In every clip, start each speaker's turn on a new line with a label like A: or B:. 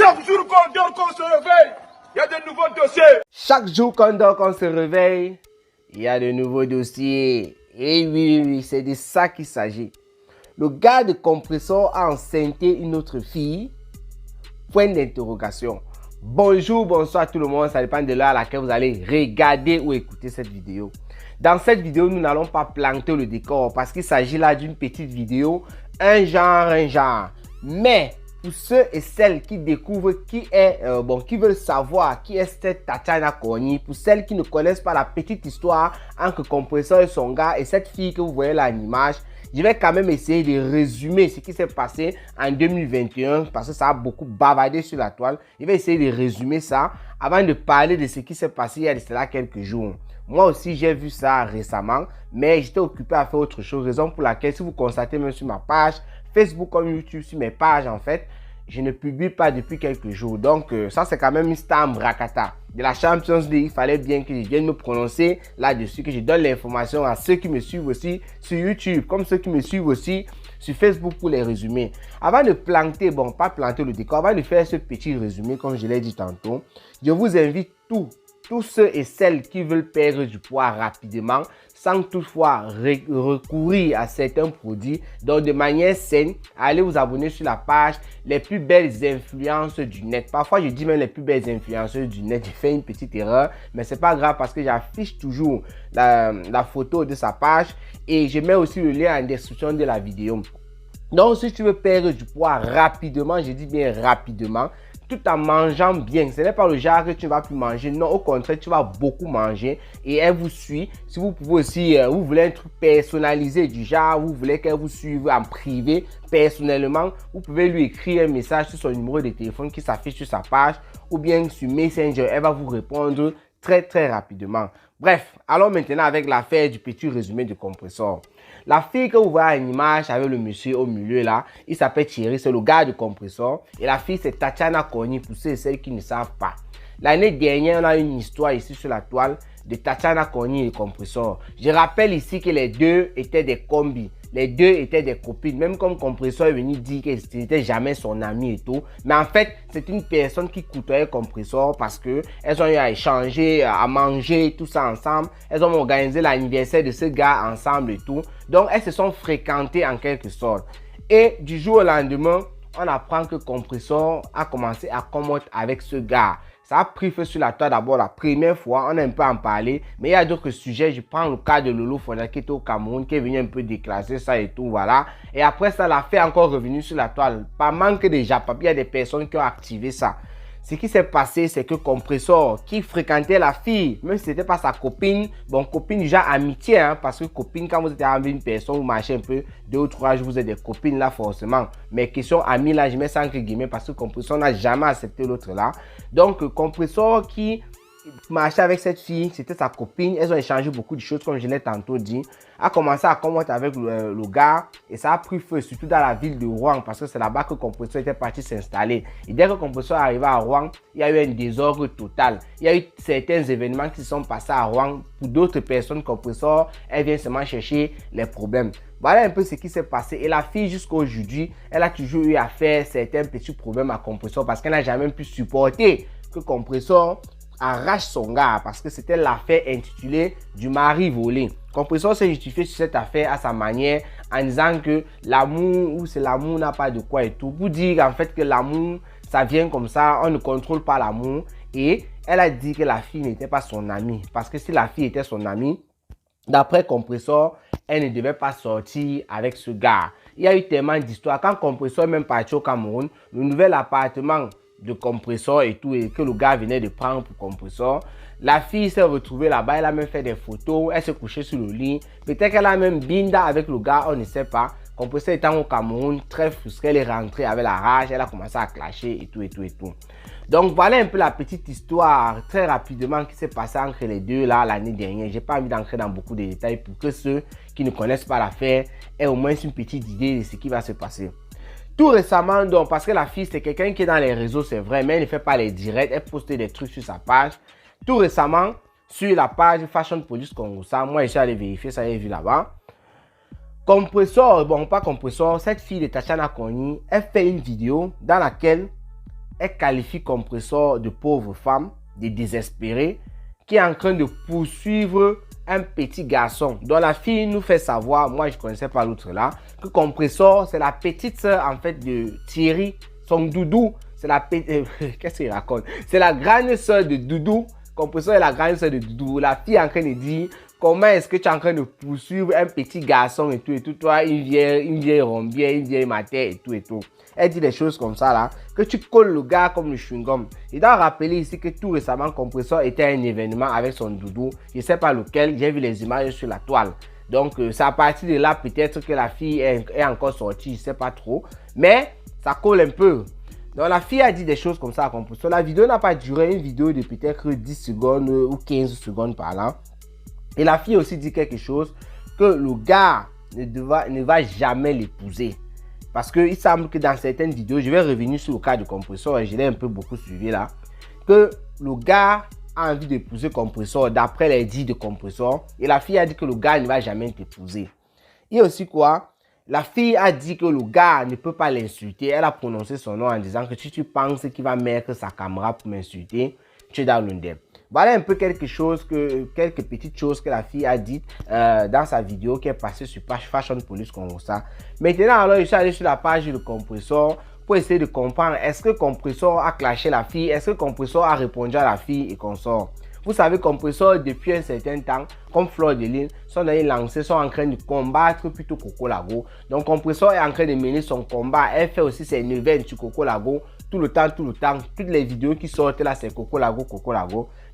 A: Chaque jour qu'on dort, qu'on se réveille, il y a de nouveaux dossiers.
B: Chaque jour qu'on dort, qu'on se réveille, il y a de nouveaux dossiers. Et oui, c'est de ça qu'il s'agit. Le gars de Compressor a enceinté une autre fille. Point d'interrogation. Bonjour, bonsoir tout le monde. Ça dépend de l'heure à laquelle vous allez regarder ou écouter cette vidéo. Dans cette vidéo, nous n'allons pas planter le décor parce qu'il s'agit là d'une petite vidéo, un genre. Mais pour ceux et celles qui découvrent qui veulent savoir qui est cette Tatiana Corny, pour celles qui ne connaissent pas la petite histoire entre Compressor et son gars et cette fille que vous voyez là en image, je vais quand même essayer de résumer ce qui s'est passé en 2021 parce que ça a beaucoup bavardé sur la toile. Je vais essayer de résumer ça avant de parler de ce qui s'est passé il y a de cela quelques jours. Moi aussi, j'ai vu ça récemment, mais j'étais occupé à faire autre chose. Raison pour laquelle, si vous constatez même sur ma page, Facebook comme YouTube, sur mes pages en fait, je ne publie pas depuis quelques jours. Donc, ça, c'est quand même une star Brakata. De la Champions League, il fallait bien que je vienne me prononcer là-dessus, que je donne l'information à ceux qui me suivent aussi sur YouTube, comme ceux qui me suivent aussi sur Facebook pour les résumer. Avant de planter, pas planter le décor, avant de faire ce petit résumé, comme je l'ai dit tantôt, je vous invite tous ceux et celles qui veulent perdre du poids rapidement, sans toutefois recourir à certains produits, donc de manière saine, allez vous abonner sur la page les plus belles influences du net. Parfois, je dis même les plus belles influenceuses du net. J'ai fait une petite erreur, mais c'est pas grave parce que j'affiche toujours la photo de sa page et je mets aussi le lien en description de la vidéo. Donc, si tu veux perdre du poids rapidement, je dis bien rapidement, tout en mangeant bien. Ce n'est pas le genre que tu ne vas plus manger. Non, au contraire, tu vas beaucoup manger et elle vous suit. Si vous pouvez aussi, vous voulez un truc personnalisé du genre, vous voulez qu'elle vous suive en privé, personnellement, vous pouvez lui écrire un message sur son numéro de téléphone qui s'affiche sur sa page ou bien sur Messenger. Elle va vous répondre très rapidement. Bref, allons maintenant avec l'affaire du petit résumé de Compressor. La fille que vous voyez en image avec le monsieur au milieu là, il s'appelle Thierry, c'est le gars de Compressor. Et la fille c'est Tatiana Corny, pour ceux et celles qui ne savent pas. L'année dernière, on a une histoire ici sur la toile de Tatiana Corny et Compressor. Je rappelle ici que les deux étaient des combis. Les deux étaient des copines, même comme Compressor est venu dire que ce n'était jamais son ami et tout. Mais en fait, c'est une personne qui côtoyait Compressor parce que elles ont eu à échanger, à manger, tout ça ensemble. Elles ont organisé l'anniversaire de ce gars ensemble et tout. Donc, elles se sont fréquentées en quelque sorte. Et du jour au lendemain, on apprend que Compressor a commencé à commettre avec ce gars. Ça a pris feu sur la toile d'abord la première fois, on a un peu en parler, mais il y a d'autres sujets. Je prends le cas de Lolo Fonda qui était au Cameroun, qui est venu un peu déclasser ça et tout, voilà. Et après ça, l'affaire est encore revenu sur la toile. Pas manque déjà, il y a des personnes qui ont activé ça. Ce qui s'est passé, c'est que Compressor, qui fréquentait la fille, même si ce n'était pas sa copine, copine déjà amitié, hein, parce que copine, quand vous êtes avec une personne, vous marchez un peu, 2 ou 3 jours, vous êtes des copines là, forcément. Mais question amie là, je mets ça entre guillemets, parce que Compressor n'a jamais accepté l'autre là. Donc, Compressor qui marchait avec cette fille, c'était sa copine, elles ont échangé beaucoup de choses, comme je l'ai tantôt dit, a commencé à commettre avec le gars, et ça a pris feu, surtout dans la ville de Rouen, parce que c'est là-bas que Compressor était parti s'installer. Et dès que Compressor est arrivé à Rouen, il y a eu un désordre total. Il y a eu certains événements qui se sont passés à Rouen. Pour d'autres personnes, Compressor, elle vient seulement chercher les problèmes. Voilà un peu ce qui s'est passé. Et la fille, jusqu'à aujourd'hui, elle a toujours eu à faire certains petits problèmes à Compressor parce qu'elle n'a jamais pu supporter que Compressor arrache son gars parce que c'était l'affaire intitulée du mari volé. Compressor s'est justifié sur cette affaire à sa manière en disant que l'amour ou c'est l'amour n'a pas de quoi et tout. Pour dire en fait que l'amour, ça vient comme ça, on ne contrôle pas l'amour. Et elle a dit que la fille n'était pas son amie. Parce que si la fille était son amie, d'après Compressor, elle ne devait pas sortir avec ce gars. Il y a eu tellement d'histoires. Quand Compressor est même parti au Cameroun, le nouvel appartement de Compressor et tout, et que le gars venait de prendre pour Compressor, la fille s'est retrouvée là-bas, elle a même fait des photos, elle s'est couchée sur le lit. Peut-être qu'elle a même binda avec le gars, on ne sait pas. Compressor étant au Cameroun, très frustrée, elle est rentrée avec la rage, elle a commencé à clasher et tout. Donc voilà un peu la petite histoire très rapidement qui s'est passée entre les deux là l'année dernière. J'ai pas envie d'entrer dans beaucoup de détails pour que ceux qui ne connaissent pas l'affaire aient au moins une petite idée de ce qui va se passer. Tout récemment, donc, parce que la fille, c'est quelqu'un qui est dans les réseaux, c'est vrai, mais elle ne fait pas les directs, elle poste des trucs sur sa page. Tout récemment, sur la page Fashion Police Congo, moi, je suis allé vérifier, ça j'ai vu là-bas. Compressor, pas Compressor, cette fille de Tatiana Corny, elle fait une vidéo dans laquelle elle qualifie Compressor de pauvre femme, de désespérée, qui est en train de poursuivre un petit garçon dont la fille nous fait savoir, moi je ne connaissais pas l'autre là, que Compressor c'est la petite sœur en fait de Thierry, son doudou, c'est la qu'est-ce qu'il raconte? C'est la grande sœur de Doudou. Compressor est la grande sœur de Doudou. La fille est en train de dire comment est-ce que tu es en train de poursuivre un petit garçon et tout, toi une vieille rombière, une vieille matière et tout. Elle dit des choses comme ça là, que tu colles le gars comme le chewing-gum. Il doit rappeler ici que tout récemment, Compressor était à un événement avec son doudou. Je ne sais pas lequel, j'ai vu les images sur la toile. Donc c'est à partir de là peut-être que la fille est encore sortie, je ne sais pas trop. Mais ça colle un peu. Donc la fille a dit des choses comme ça à Compressor. La vidéo n'a pas duré, une vidéo de peut-être 10 secondes ou 15 secondes par là. Et la fille aussi dit quelque chose, que le gars ne va jamais l'épouser. Parce qu'il semble que dans certaines vidéos, je vais revenir sur le cas de Compressor et je l'ai un peu beaucoup suivi là, que le gars a envie d'épouser Compressor d'après les dits de Compressor. Et la fille a dit que le gars ne va jamais t'épouser. Et aussi quoi? La fille a dit que le gars ne peut pas l'insulter. Elle a prononcé son nom en disant que si tu penses qu'il va mettre sa caméra pour m'insulter, tu es dans l'undep. Voilà un peu quelques petites choses que la fille a dites dans sa vidéo qui est passée sur page Fashion Police comme ça. Maintenant, alors, je suis allé sur la page de Compressor pour essayer de comprendre est-ce que Compressor a clashé la fille, est-ce que Compressor a répondu à la fille et qu'on sort. Vous savez, Compressor, depuis un certain temps, comme Fleur de Lune, sont dans une lancée, sont en train de combattre plutôt Coco Lago. Donc, Compressor est en train de mener son combat. Elle fait aussi ses neuvaines sur Coco Lago. Tout le temps. Toutes les vidéos qui sortent là, c'est Coco Lago.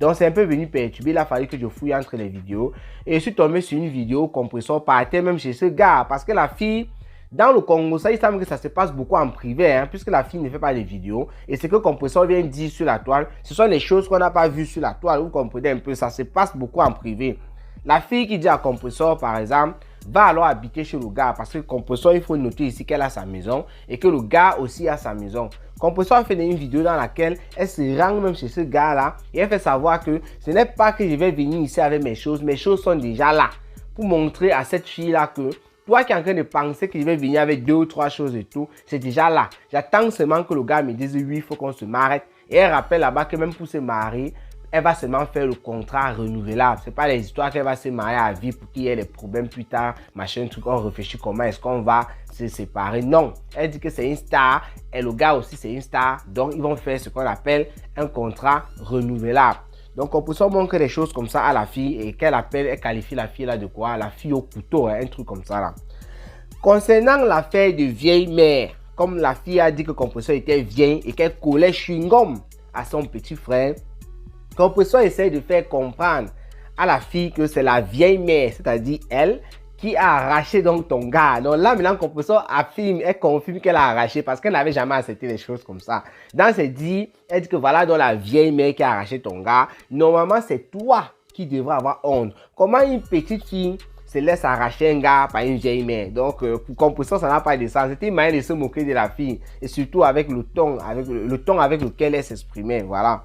B: Donc, c'est un peu venu perturber. Il a fallu que je fouille entre les vidéos. Et je suis tombé sur une vidéo, Compressor partait même chez ce gars. Parce que la fille, dans le Congo, ça, il semble que ça se passe beaucoup en privé, hein, puisque la fille ne fait pas de vidéos. Et ce que Compressor vient dire sur la toile, ce sont les choses qu'on n'a pas vues sur la toile. Vous comprenez un peu, ça se passe beaucoup en privé. La fille qui dit à Compressor, par exemple, va alors habiter chez le gars. Parce que Compressor, il faut noter ici qu'elle a sa maison et que le gars aussi a sa maison. Compressor a fait une vidéo dans laquelle elle se rend même chez ce gars-là et elle fait savoir que ce n'est pas que je vais venir ici avec mes choses sont déjà là. Pour montrer à cette fille-là que toi qui es en train de penser que je vais venir avec 2 ou 3 choses et tout, c'est déjà là. J'attends seulement que le gars me dise oui, il faut qu'on se marie. Et elle rappelle là-bas que même pour se marier, elle va seulement faire le contrat renouvelable. Ce n'est pas les histoires qu'elle va se marier à vie pour qu'il y ait des problèmes plus tard, machin, truc, on réfléchit comment est-ce qu'on va se séparer. Non, elle dit que c'est une star et le gars aussi c'est une star. Donc ils vont faire ce qu'on appelle un contrat renouvelable. Donc on peut se montrer des choses comme ça à la fille et qu'elle appelle, elle qualifie la fille là de quoi? La fille au couteau, hein, un truc comme ça là. Concernant l'affaire de vieille mère, comme la fille a dit que Compressor était vieille et qu'elle collait chewing-gum à son petit frère, Compressor essaie de faire comprendre à la fille que c'est la vieille mère, c'est-à-dire elle, qui a arraché donc ton gars. Donc là, maintenant, Compressor affirme, elle confirme qu'elle a arraché parce qu'elle n'avait jamais accepté les choses comme ça. Dans ses dits, elle dit que voilà, donc la vieille mère qui a arraché ton gars, normalement, c'est toi qui devrais avoir honte. Comment une petite fille se laisse arracher un gars par une vieille mère? Donc, pour Compressor, ça n'a pas de sens. C'était une manière de se moquer de la fille et surtout avec le ton avec lequel elle s'exprimait. Voilà.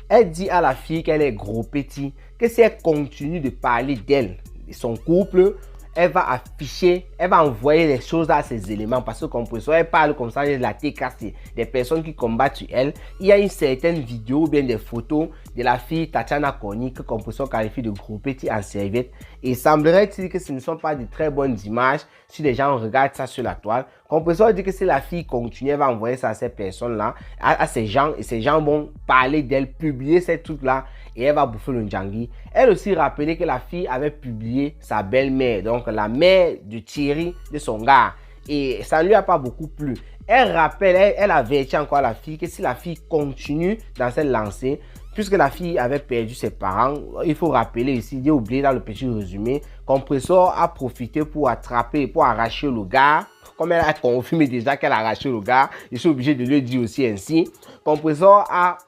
B: Elle dit à la fille qu'elle est gros petit, que si elle continue de parler d'elle, de son couple, elle va afficher, elle va envoyer les choses à ces éléments parce que Compressor, elle parle comme ça de la TKC, des personnes qui combattent sur elle. Il y a une certaine vidéo ou bien des photos de la fille Tatiana Koni que Compressor qualifie de gros petit en serviette. Et semblerait-il que ce ne sont pas de très bonnes images si les gens regardent ça sur la toile. Compressor dit que si la fille continue, elle va envoyer ça à ces personnes-là, à ces gens, et ces gens vont parler d'elle, publier ces trucs-là, et elle va bouffer le Njangui. Elle aussi rappelait que la fille avait publié sa belle-mère, donc la mère de Thierry, de son gars, et ça ne lui a pas beaucoup plu. Elle rappelle, elle avertit encore la fille que si la fille continue dans cette lancée, puisque la fille avait perdu ses parents, il faut rappeler ici, j'ai oublié dans le petit résumé, Compressor a profité pour arracher le gars. Comme elle a confirmé déjà qu'elle a arraché le gars, je suis obligé de le dire aussi ainsi. Compressor a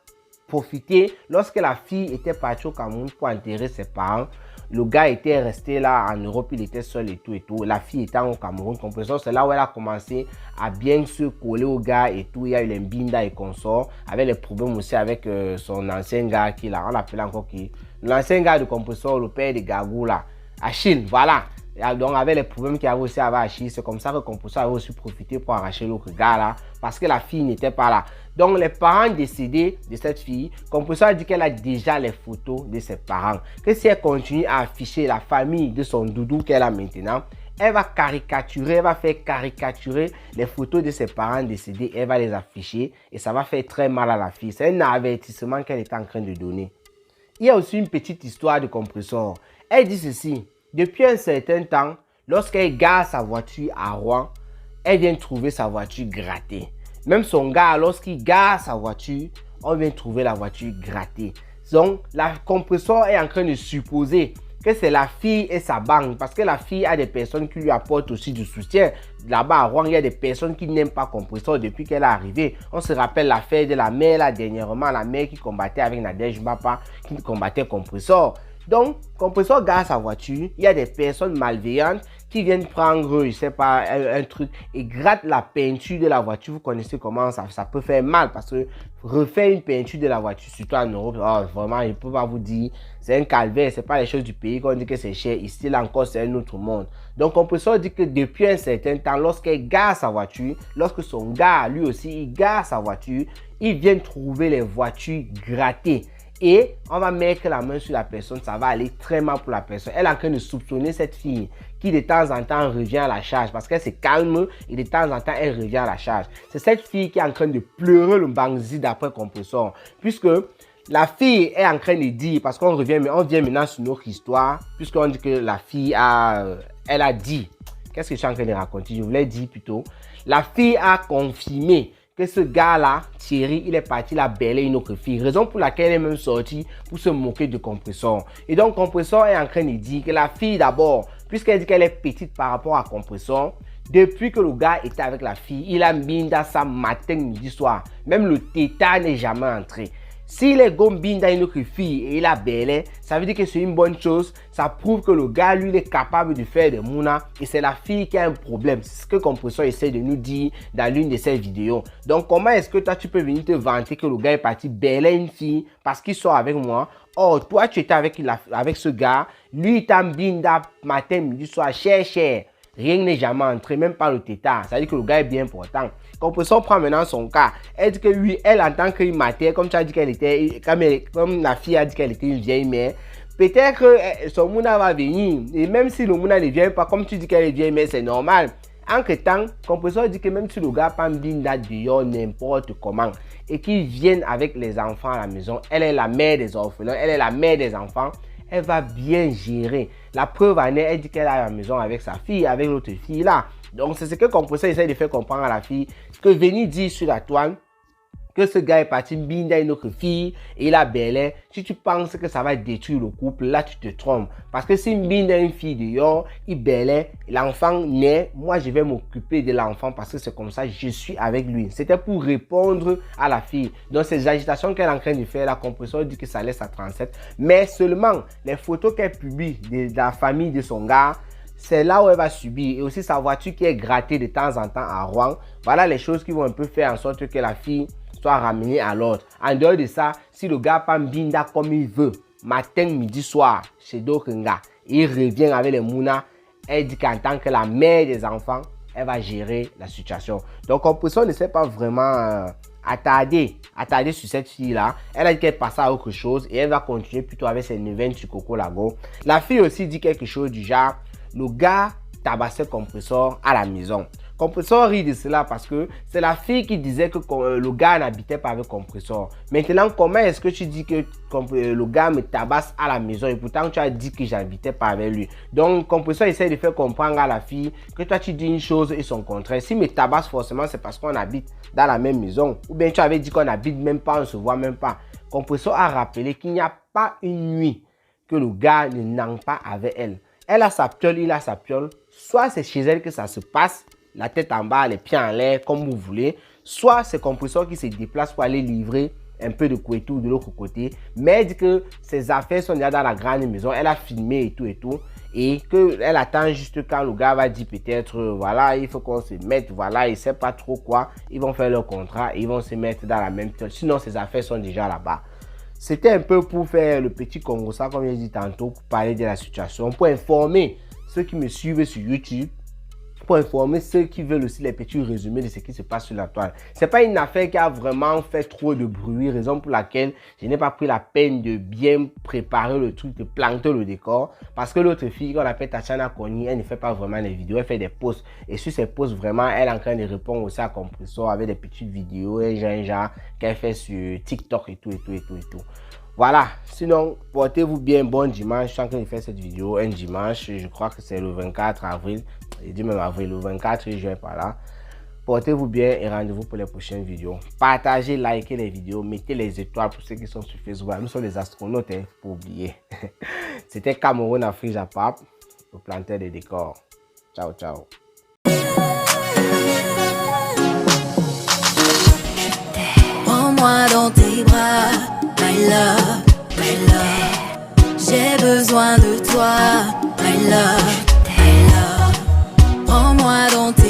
B: profité lorsque la fille était partie au Cameroun pour enterrer ses parents. Le gars était resté là en Europe, il était seul et tout. La fille était au Cameroun. Compressor, c'est là où elle a commencé à bien se coller au gars et tout. Il y a eu les Mbinda et consorts, avec les problèmes aussi avec son ancien gars qui là, on l'appelait encore qui. L'ancien gars de Compressor, le père de Gagou là, Achille, voilà. Donc avec les problèmes qu'il y avait aussi avec Achille, c'est comme ça que Compressor avait aussi profité pour arracher l'autre gars là, parce que la fille n'était pas là. Donc, les parents décédés de cette fille, Compressor a dit qu'elle a déjà les photos de ses parents. Que si elle continue à afficher la famille de son doudou qu'elle a maintenant, elle va caricaturer, elle va faire caricaturer les photos de ses parents décédés, elle va les afficher et ça va faire très mal à la fille. C'est un avertissement qu'elle est en train de donner. Il y a aussi une petite histoire de Compressor. Elle dit ceci, depuis un certain temps, lorsqu'elle gare sa voiture à Rouen, elle vient trouver sa voiture grattée. Même son gars, lorsqu'il gare sa voiture, on vient trouver la voiture grattée. Donc, la Compressor est en train de supposer que c'est la fille et sa banque. Parce que la fille a des personnes qui lui apportent aussi du soutien. Là-bas à Rouen, il y a des personnes qui n'aiment pas Compressor depuis qu'elle est arrivée. On se rappelle l'affaire de la mère là dernièrement. La mère qui combattait avec Nadège Mbapa, qui combattait Compressor. Donc, Compressor gare sa voiture. Il y a des personnes malveillantes qui viennent prendre, je sais pas, un truc et grattent la peinture de la voiture. Vous connaissez comment ça peut faire mal parce que refaire une peinture de la voiture, surtout en Europe, vraiment, je ne peux pas vous dire, c'est un calvaire, c'est pas les choses du pays qu'on dit que c'est cher. Ici, là encore, c'est un autre monde. Donc, Compressor dit que depuis un certain temps, lorsqu'elle gare sa voiture, lorsque son gars, lui aussi, il gare sa voiture, ils viennent trouver les voitures grattées. Et on va mettre la main sur la personne, ça va aller très mal pour la personne. Elle est en train de soupçonner cette fille qui de temps en temps revient à la charge parce qu'elle se calme et de temps en temps elle revient à la charge. C'est cette fille qui est en train de pleurer le bangzi d'après Compressor. Puisque la fille est en train de dire, parce qu'on vient maintenant sur notre histoire, puisqu'on dit que la fille elle a dit, qu'est-ce que je suis en train de raconter? Je voulais dire plutôt, la fille a confirmé que ce gars-là, Thierry, il est parti la bêler une autre fille. Raison pour laquelle elle est même sortie pour se moquer de Compressor. Et donc, Compressor est en train de dire que la fille, d'abord, puisqu'elle dit qu'elle est petite par rapport à Compressor, depuis que le gars était avec la fille, il a mis dans sa matin, midi, soir. Même le tétard n'est jamais entré. S'il est gombine dans une autre fille et il a bêlé, ça veut dire que c'est une bonne chose. Ça prouve que le gars, lui, il est capable de faire des mounas et c'est la fille qui a un problème. C'est ce que Compressor essaie de nous dire dans l'une de ses vidéos. Donc, comment est-ce que toi, tu peux venir te vanter que le gars est parti bêler une fille parce qu'il sort avec moi? Or, toi, tu étais avec ce gars. Lui, il t'a mis matin, midi, soir, cher. Rien n'est jamais entré, même pas le tétard. Ça veut dire que le gars est bien portant. Compressor prend maintenant son cas. Elle dit que oui, elle en tant que mater, comme tu as dit qu'elle était, comme la fille a dit qu'elle était une vieille mère, peut-être que son mouna va venir. Et même si le mouna ne vient pas, comme tu dis qu'elle est vieille mère, c'est normal. Entre temps, Compressor dit que même si le gars pas bien date dehors n'importe comment et qu'il vienne avec les enfants à la maison, elle est la mère des orphelins, elle est la mère des enfants. Elle va bien gérer. La preuve en est, elle dit qu'elle est à la maison avec sa fille, avec l'autre fille là. Donc c'est ce que Compressor essaie de faire comprendre à la fille. Que Veni dit sur la toile que ce gars est parti binder une autre fille et il a bêlé. Si tu penses que ça va détruire le couple, là tu te trompes. Parce que si bind une fille dehors, il bêlait, l'enfant naît, moi je vais m'occuper de l'enfant parce que c'est comme ça, je suis avec lui. C'était pour répondre à la fille. Donc ces agitations qu'elle est en train de faire, la Compressor dit que ça laisse à 37. Mais seulement les photos qu'elle publie de la famille de son gars, c'est là où elle va subir. Et aussi sa voiture qui est grattée de temps en temps à Rouen. Voilà les choses qui vont un peu faire en sorte que la fille soit ramenée à l'ordre. En dehors de ça, si le gars pas binda comme il veut, matin, midi, soir, chez Dokenga, il revient avec les mounas, elle dit qu'en tant que la mère des enfants, elle va gérer la situation. Donc, Compressor ne sait pas vraiment attarder sur cette fille-là. Elle a dit qu'elle passe à autre chose et elle va continuer plutôt avec ses neuvaines sur Coco Lago. La fille aussi dit quelque chose du genre, le gars tabassait Compressor à la maison. Compressor rit de cela parce que c'est la fille qui disait que le gars n'habitait pas avec Compressor. Maintenant, comment est-ce que tu dis que le gars me tabasse à la maison et pourtant tu as dit que j'habitais pas avec lui? Donc, Compressor essaie de faire comprendre à la fille que toi tu dis une chose et son contraire. Si me tabasse forcément, c'est parce qu'on habite dans la même maison. Ou bien tu avais dit qu'on habite même pas, on ne se voit même pas. Compressor a rappelé qu'il n'y a pas une nuit que le gars ne n'en pas avec elle. Elle a sa piole, il a sa piole. Soit c'est chez elle que ça se passe, la tête en bas, les pieds en l'air, comme vous voulez. Soit c'est Compressor qui se déplace pour aller livrer un peu de couettou de l'autre côté. Mais elle dit que ses affaires sont déjà dans la grande maison. Elle a filmé et tout. Et qu'elle attend juste quand le gars va dire peut-être, voilà, il faut qu'on se mette, voilà, il ne sait pas trop quoi. Ils vont faire leur contrat et ils vont se mettre dans la même piole. Sinon, ses affaires sont déjà là-bas. C'était un peu pour faire le petit Congo, ça comme j'ai dit tantôt, pour parler de la situation, pour informer ceux qui me suivent sur YouTube pour informer ceux qui veulent aussi les petits résumés de ce qui se passe sur la toile. C'est pas une affaire qui a vraiment fait trop de bruit, raison pour laquelle je n'ai pas pris la peine de bien préparer le truc, de planter le décor, parce que l'autre fille qu'on appelle Tatiana Koni, elle ne fait pas vraiment les vidéos, elle fait des posts, et sur ces posts vraiment, elle est en train de répondre aussi à Compressor avec des petites vidéos, un genre qu'elle fait sur TikTok et tout. Voilà, sinon, portez-vous bien, bon dimanche. Je suis en train de faire cette vidéo un dimanche, je crois que c'est le 24 avril, je dis même avril, le 24 juin par là. Portez-vous bien et rendez-vous pour les prochaines vidéos. Partagez, likez les vidéos, mettez les étoiles pour ceux qui sont sur Facebook. Nous sommes des astronautes, hein, pour oublier. C'était Cameroun Afrique Japap, le planteur des décors. Ciao, ciao.
C: Prends-moi dans tes bras, my love, my love. J'ai besoin de toi, my love, my love. Prends-moi dans tes